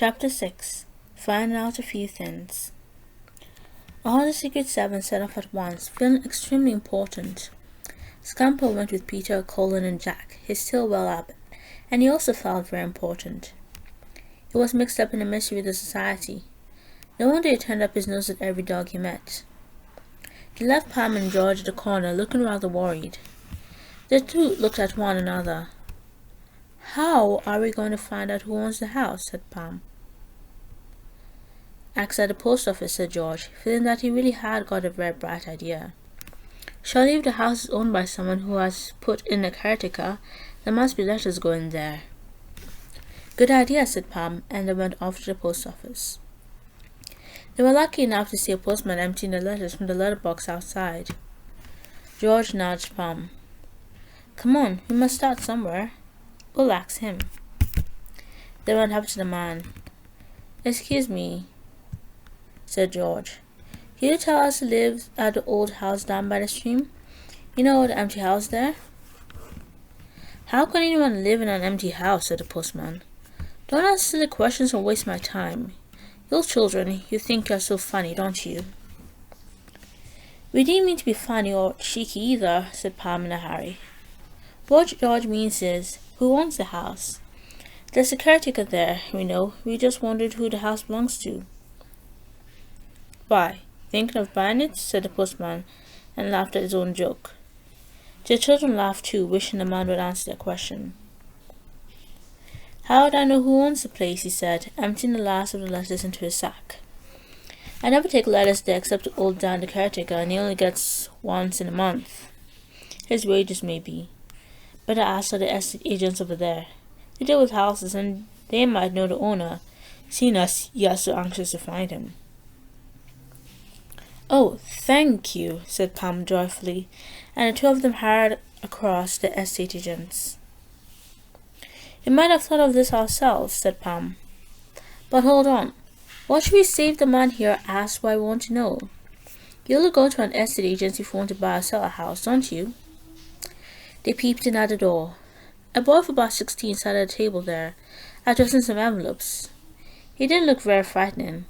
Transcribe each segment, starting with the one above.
Chapter 6. Find out a few things. All the Secret Seven set off at once, feeling extremely important. Scamper went with Peter, Colin, and Jack, his still well up, and he also felt very important. He was mixed up in the mystery of the society. No wonder he turned up his nose at every dog he met. He left Pam and George at the corner, looking rather worried. The two looked at one another. "How are we going to find out who owns the house?" said Pam. "Ask at the post office," said George, feeling that he really had got a very bright idea. "Surely if the house is owned by someone who has put in a caretaker, there must be letters going there." "Good idea," said Pam, and they went off to the post office. They were lucky enough to see a postman emptying the letters from the letterbox outside. George nudged Pam. "Come on, we must start somewhere. We'll ask him." They went up to the man. "Excuse me," said George. "Can you tell us who lives at the old house down by the stream? You know, the empty house there?" "How can anyone live in an empty house?" said the postman. "Don't ask silly questions or waste my time. You children, you think you're so funny, don't you?" "We didn't mean to be funny or cheeky either," said Pam in a hurry. "What George means is, who owns the house? There's a caretaker there, we know. We just wondered who the house belongs to." "Why, thinking of buying it?" said the postman, and laughed at his own joke. The children laughed too, wishing the man would answer their question. "How would I know who owns the place?" he said, emptying the last of the letters into his sack. "I never take letters there except to old Dan the caretaker, and he only gets once in a month. His wages, maybe. But I asked the estate agents over there. They deal with houses, and they might know the owner, seeing as you are so anxious to find him." "Oh, thank you," said Pam joyfully, and the two of them hurried across the estate agents. "We might have thought of this ourselves," said Pam. "But hold on. What should we say if the man here asks why we want to know? You only go to an estate agent if you want to buy or sell a house, don't you?" They peeped in at the door. A boy of about 16 sat at a table there, addressing some envelopes. He didn't look very frightening.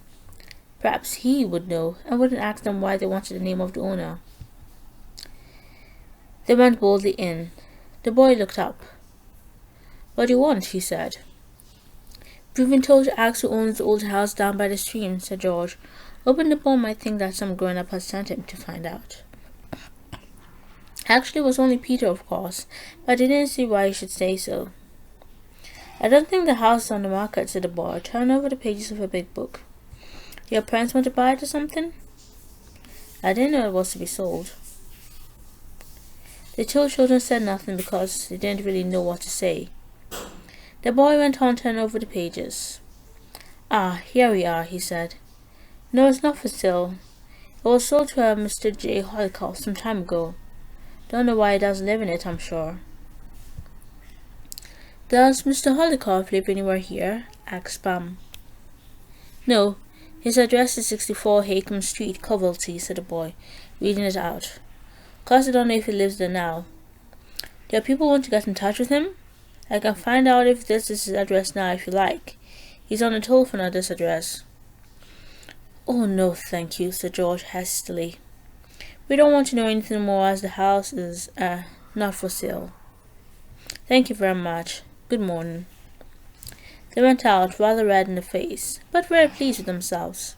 Perhaps he would know, and wouldn't ask them why they wanted the name of the owner. They went boldly in. The boy looked up. "What do you want?" he said. "We've been told to ask who owns the old house down by the stream," said George, hoping the boy might think that some grown-up had sent him to find out. Actually, it was only Peter, of course, but he didn't see why he should say so. "I don't think the house is on the market," said the boy, turning over the pages of a big book. "Your parents want to buy it or something?" "I didn't know it was to be sold." The two children said nothing because they didn't really know what to say. The boy went on turning over the pages. "Ah, here we are," he said. "No, it's not for sale. It was sold to a Mr. J. Hollycoff some time ago. Don't know why he doesn't live in it, I'm sure." "Does Mr. Hollycoff live anywhere here?" asked Pam. "No, his address is 64 Haycombe Street, Coventry," said the boy, reading it out. "Course I don't know if he lives there now. Do people want to get in touch with him? I can find out if this is his address now if you like. He's on the telephone at this address." "Oh, no, thank you," said George hastily. "We don't want to know anything more as the house is, not for sale. Thank you very much. Good morning." They went out, rather red in the face, but very pleased with themselves.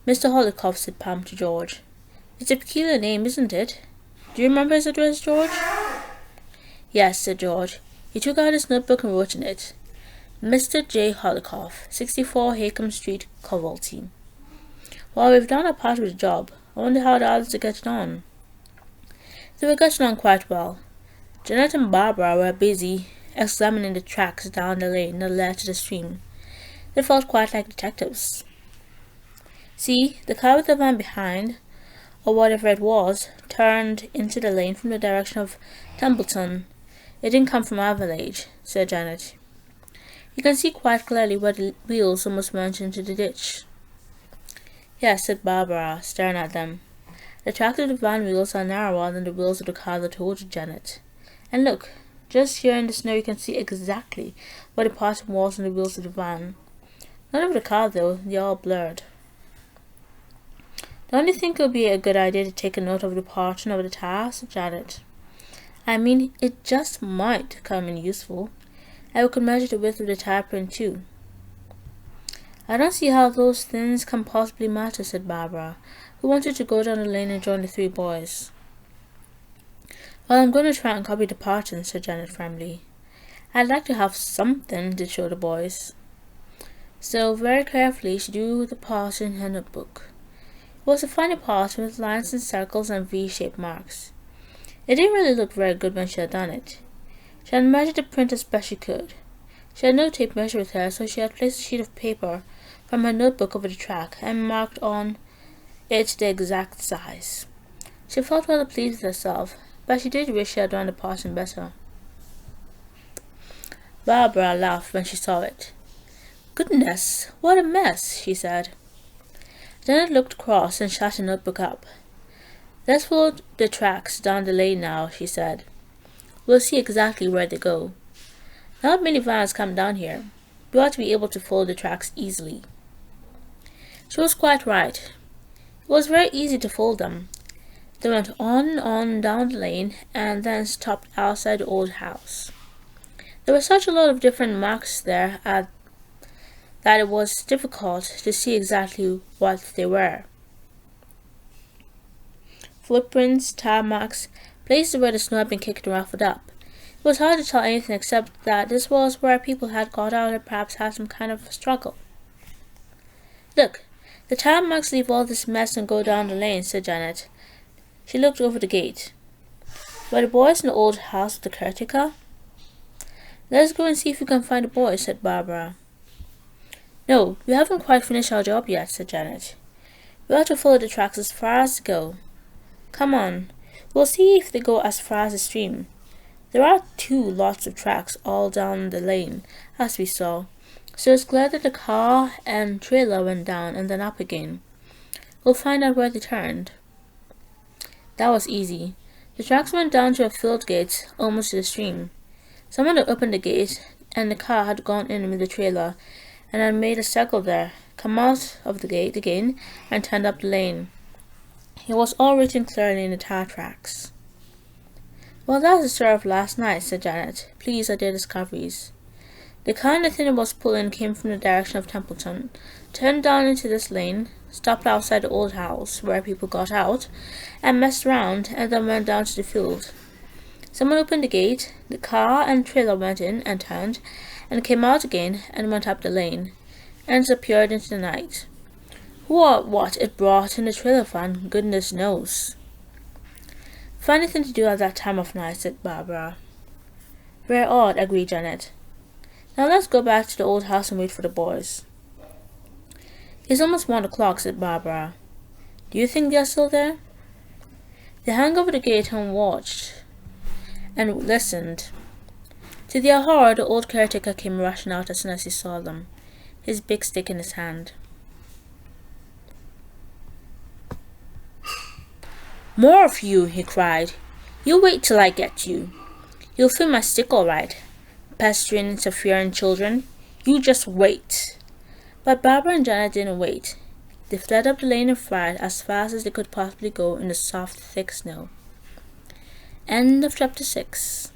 "Mr. Hollycoff," said Pam to George. "It's a peculiar name, isn't it? Do you remember his address, George?" "Yes," said George. He took out his notebook and wrote in it, "Mr. J. Hollycoff, 64 Haycombe Street, Coventry. Well, we've done our part of the job. I wonder how the others are getting on." They were getting on quite well. Janet and Barbara were busy examining the tracks down the lane that led to the stream. They felt quite like detectives. "See, the car with the van behind, or whatever it was, turned into the lane from the direction of Templeton. It didn't come from Averlage," said Janet. "You can see quite clearly where the wheels almost went into the ditch." "Yes," said Barbara, staring at them. "The tracks of the van wheels are narrower than the wheels of the car that told Janet. And look, just here in the snow you can see exactly where the bottom was on the wheels of the van. None of the car though, they're all blurred. Don't you think it would be a good idea to take a note of the portion of the tire? Said Janet. I mean, it just might come in useful. And we could measure the width of the tire print too. I don't see how those things can possibly matter, said Barbara, who wanted to go down the lane and join the three boys. Well, I'm going to try and copy the pattern, said Janet firmly. I'd like to have something to show the boys. So, very carefully, she drew the pattern in her notebook. It was a funny pattern with lines and circles and V-shaped marks. It didn't really look very good when she had done it. She had measured the print as best she could. She had no tape measure with her, so she had placed a sheet of paper from her notebook over the track and marked on it the exact size. She felt rather pleased with herself, but she did wish she had done the pattern better. Barbara laughed when she saw it. Goodness, what a mess, she said. Janet looked cross and shut her notebook up. Let's follow the tracks down the lane now, she said. We'll see exactly where they go. Not many vans come down here. We ought to be able to follow the tracks easily. She was quite right. It was very easy to follow them. They went on down the lane and then stopped outside the old house. There were such a lot of different marks there that it was difficult to see exactly what they were. Footprints, tire marks, places where the snow had been kicked and ruffled up. It was hard to tell anything except that this was where people had got out and perhaps had some kind of struggle. Look, the tire marks leave all this mess and go down the lane, said Janet. She looked over the gate. Were the boys in the old house with the caretaker? Let's go and see if we can find the boys, said Barbara. No, we haven't quite finished our job yet, said Janet. We ought to follow the tracks as far as they go. Come on, we'll see if they go as far as the stream. There are two lots of tracks all down the lane, as we saw, so it's clear that the car and trailer went down and then up again. We'll find out where they turned. That was easy. The tracks went down to a field gate almost to the stream. Someone had opened the gate, and the car had gone in with the trailer, and had made a circle there, come out of the gate again, and turned up the lane. It was all written clearly in the tire tracks. Well, that was the story of last night, said Janet, pleased at their discoveries. The car Nathaniel was pulling came from the direction of Templeton, turned down into this lane, stopped outside the old house, where people got out, and messed around, and then went down to the field. Someone opened the gate, the car and trailer went in and turned, and came out again and went up the lane, and disappeared into the night. Who or what it brought in the trailer van, goodness knows. Funny thing to do at that time of night, said Barbara. Very odd, agreed Janet. Now let's go back to the old house and wait for the boys. It's almost 1 o'clock, said Barbara. Do you think they're still there? They hung over the gate and watched and listened. To their horror, the old caretaker came rushing out as soon as he saw them, his big stick in his hand. More of you, he cried. You wait till I get you. You'll feel my stick all right. Pestering, interfering children. You just wait. But Barbara and Janet didn't wait. They fled up the lane and fled as fast as they could possibly go in the soft, thick snow. End of chapter 6.